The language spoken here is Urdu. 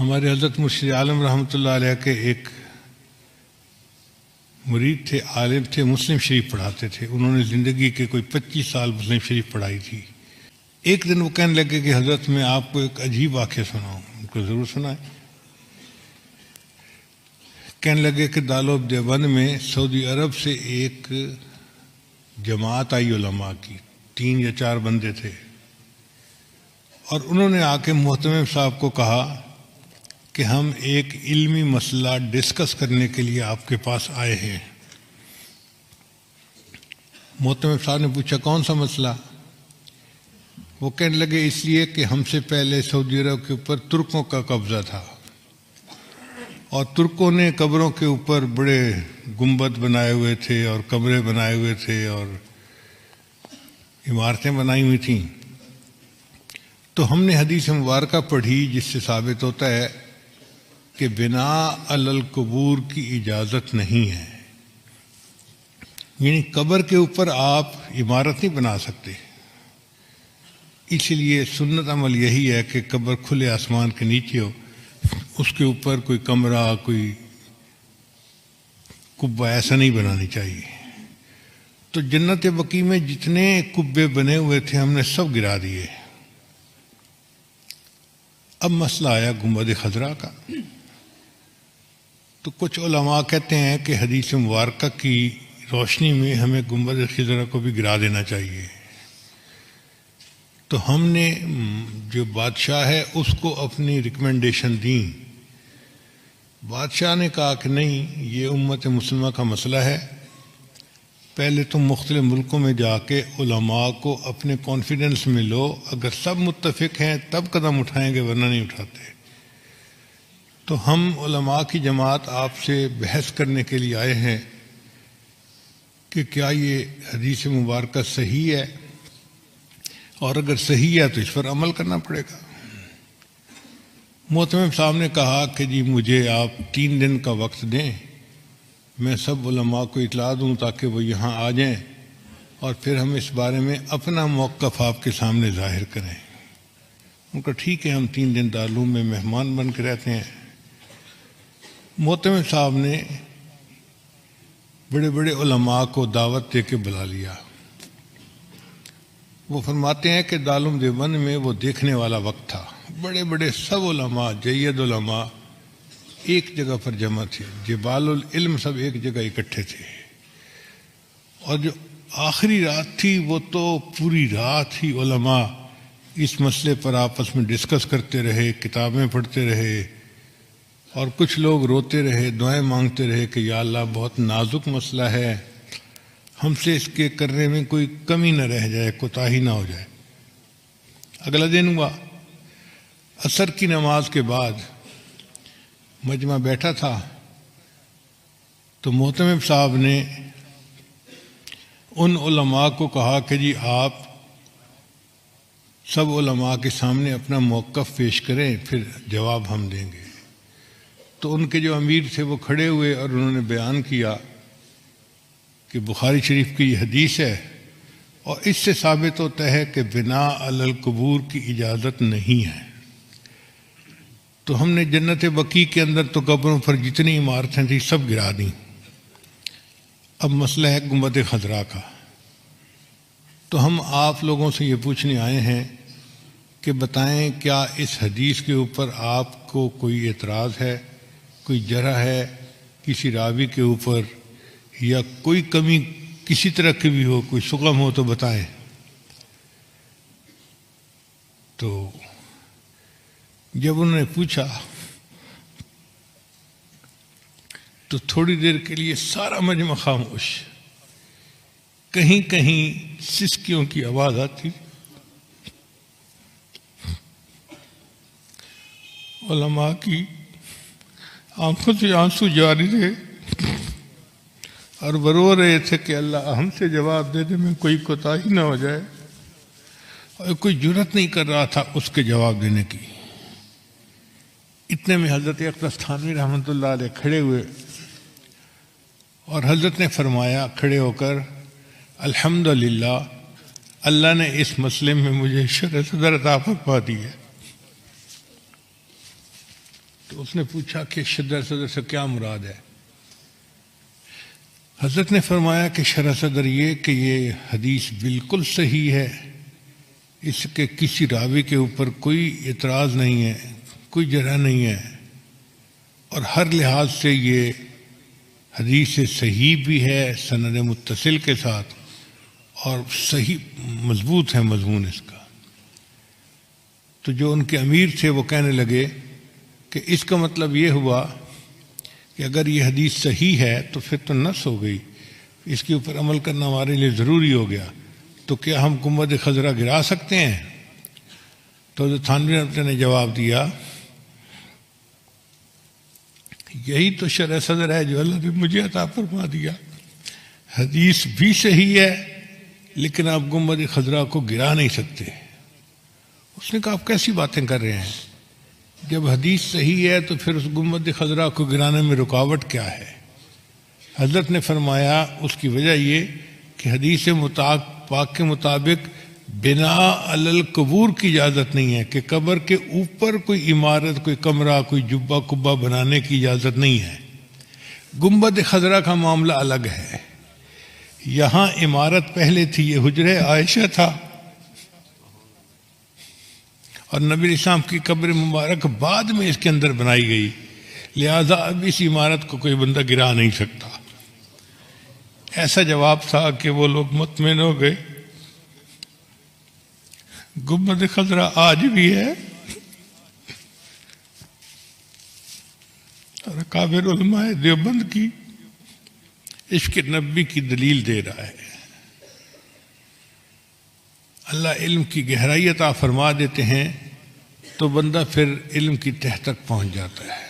ہمارے حضرت مرشد عالم رحمۃ اللہ علیہ کے ایک مرید تھے، عالم تھے، مسلم شریف پڑھاتے تھے. انہوں نے زندگی کے کوئی 25 سال مسلم شریف پڑھائی تھی. ایک دن وہ کہنے لگے کہ حضرت میں آپ کو ایک عجیب واقعہ سناؤں. ان کو ضرور سنائیں. کہنے لگے کہ دارالعلوم دیوبند میں سعودی عرب سے ایک جماعت آئی علماء کی، 3 یا 4 بندے تھے، اور انہوں نے آ کے محتمم صاحب کو کہا کہ ہم ایک علمی مسئلہ ڈسکس کرنے کے لیے آپ کے پاس آئے ہیں. محتمم صاحب نے پوچھا کون سا مسئلہ؟ وہ کہنے لگے اس لیے کہ ہم سے پہلے سعودی عرب کے اوپر ترکوں کا قبضہ تھا، اور ترکوں نے قبروں کے اوپر بڑے گنبد بنائے ہوئے تھے اور کمرے بنائے ہوئے تھے اور عمارتیں بنائی ہوئی تھیں. تو ہم نے حدیث مبارکہ پڑھی جس سے ثابت ہوتا ہے کہ بناء علی القبور کی اجازت نہیں ہے، یعنی قبر کے اوپر آپ عمارت نہیں بنا سکتے. اس لیے سنت عمل یہی ہے کہ قبر کھلے آسمان کے نیچے ہو، اس کے اوپر کوئی کمرہ، کوئی کبہ ایسا نہیں بنانی چاہیے. تو جنت بقیع میں جتنے کبے بنے ہوئے تھے ہم نے سب گرا دیے. اب مسئلہ آیا گنبد خضرا کا. تو کچھ علماء کہتے ہیں کہ حدیث مبارکہ کی روشنی میں ہمیں گنبد خضرا کو بھی گرا دینا چاہیے. تو ہم نے جو بادشاہ ہے اس کو اپنی ریکمنڈیشن دیں. بادشاہ نے کہا کہ نہیں، یہ امت مسلمہ کا مسئلہ ہے، پہلے تم مختلف ملکوں میں جا کے علماء کو اپنے کانفیڈنس میں لو، اگر سب متفق ہیں تب قدم اٹھائیں گے، ورنہ نہیں اٹھاتے. تو ہم علماء کی جماعت آپ سے بحث کرنے کے لیے آئے ہیں کہ کیا یہ حدیث مبارکہ صحیح ہے، اور اگر صحیح ہے تو اس پر عمل کرنا پڑے گا. محتمم صاحب نے کہا کہ جی مجھے آپ 3 دن کا وقت دیں، میں سب علماء کو اطلاع دوں تاکہ وہ یہاں آ جائیں، اور پھر ہم اس بارے میں اپنا موقف آپ کے سامنے ظاہر کریں. ان کا ٹھیک ہے، ہم 3 دن دارالعلوم میں مہمان بن کے رہتے ہیں. محتمم صاحب نے بڑے بڑے علماء کو دعوت دے کے بلا لیا. وہ فرماتے ہیں کہ دارالعلوم دیوبند میں وہ دیکھنے والا وقت تھا، بڑے بڑے سب علماء، جید علماء ایک جگہ پر جمع تھے، جبال العلم سب ایک جگہ اکٹھے تھے. اور جو آخری رات تھی وہ تو پوری رات ہی علماء اس مسئلے پر آپس میں ڈسکس کرتے رہے، کتابیں پڑھتے رہے، اور کچھ لوگ روتے رہے، دعائیں مانگتے رہے کہ یا اللہ بہت نازک مسئلہ ہے، ہم سے اس کے کرنے میں کوئی کمی نہ رہ جائے، کوتاہی نہ ہو جائے. اگلا دن ہوا، عصر کی نماز کے بعد مجمع بیٹھا تھا، تو محتمم صاحب نے ان علماء کو کہا کہ جی آپ سب علماء کے سامنے اپنا موقف پیش کریں، پھر جواب ہم دیں گے. تو ان کے جو امیر تھے وہ کھڑے ہوئے اور انہوں نے بیان کیا کہ بخاری شریف کی یہ حدیث ہے، اور اس سے ثابت ہوتا ہے کہ بناء علی القبور کی اجازت نہیں ہے. تو ہم نے جنت بقیع کے اندر تو قبروں پر جتنی عمارتیں تھیں سب گرا دیں. اب مسئلہ ہے گنبد خضرا کا. تو ہم آپ لوگوں سے یہ پوچھنے آئے ہیں کہ بتائیں کیا اس حدیث کے اوپر آپ کو کوئی اعتراض ہے، کوئی جرح ہے کسی راوی کے اوپر، یا کوئی کمی کسی طرح کی بھی ہو، کوئی شکم ہو تو بتائیں. تو جب انہوں نے پوچھا تو تھوڑی دیر کے لیے سارا مجمع خاموش، کہیں کہیں سسکیوں کی آواز آتی. علماء کی آنکھوں سے آنسو جاری رہے اور وہ رو رہے تھے کہ اللہ ہم سے جواب دینے میں کوئی کوتاہی نہ ہو جائے، اور کوئی جرات نہیں کر رہا تھا اس کے جواب دینے کی. اتنے میں حضرت اقدس تھانوی رحمۃ اللہ علیہ کھڑے ہوئے، اور حضرت نے فرمایا کھڑے ہو کر الحمدللہ اللہ نے اس مسئلے میں مجھے شرح صدر عطا فرما دی ہے. تو اس نے پوچھا کہ شرح صدر سے کیا مراد ہے؟ حضرت نے فرمایا کہ شرح صدر یہ کہ یہ حدیث بالکل صحیح ہے، اس کے کسی راوی کے اوپر کوئی اعتراض نہیں ہے، کوئی جرح نہیں ہے، اور ہر لحاظ سے یہ حدیث صحیح بھی ہے سند متصل کے ساتھ، اور صحیح مضبوط ہے مضمون اس کا۔ تو جو ان کے امیر تھے وہ کہنے لگے کہ اس کا مطلب یہ ہوا کہ اگر یہ حدیث صحیح ہے تو پھر تو نص ہو گئی، اس کے اوپر عمل کرنا ہمارے لیے ضروری ہو گیا، تو کیا ہم گنبد خضرا گرا سکتے ہیں؟ تو حضرت تھانوی رحمۃ اللہ نے جواب دیا، یہی تو شرح صدر ہے جو اللہ نے مجھے عطا فرما دیا، حدیث بھی صحیح ہے لیکن آپ گنبد خضرا کو گرا نہیں سکتے۔ اس نے کہا آپ کیسی باتیں کر رہے ہیں؟ جب حدیث صحیح ہے تو پھر اس گنبد خضرا کو گرانے میں رکاوٹ کیا ہے؟ حضرت نے فرمایا اس کی وجہ یہ کہ حدیث پاک کے مطابق بنا علی القبور کی اجازت نہیں ہے، کہ قبر کے اوپر کوئی عمارت، کوئی کمرہ، کوئی جبہ کبہ بنانے کی اجازت نہیں ہے۔ گنبد خضرا کا معاملہ الگ ہے، یہاں عمارت پہلے تھی، یہ حجرہ عائشہ تھا، اور نبی علیہ السلام کی قبر مبارک بعد میں اس کے اندر بنائی گئی، لہذا اب اس عمارت کو کوئی بندہ گرا نہیں سکتا۔ ایسا جواب تھا کہ وہ لوگ مطمئن ہو گئے۔ گنبد خضرا آج بھی ہے، اور اکابر علماء دیوبند کی عشق نبی کی دلیل دے رہا ہے۔ اللہ علم کی گہرائی عطا فرما دیتے ہیں تو بندہ پھر علم کی تہ تک پہنچ جاتا ہے۔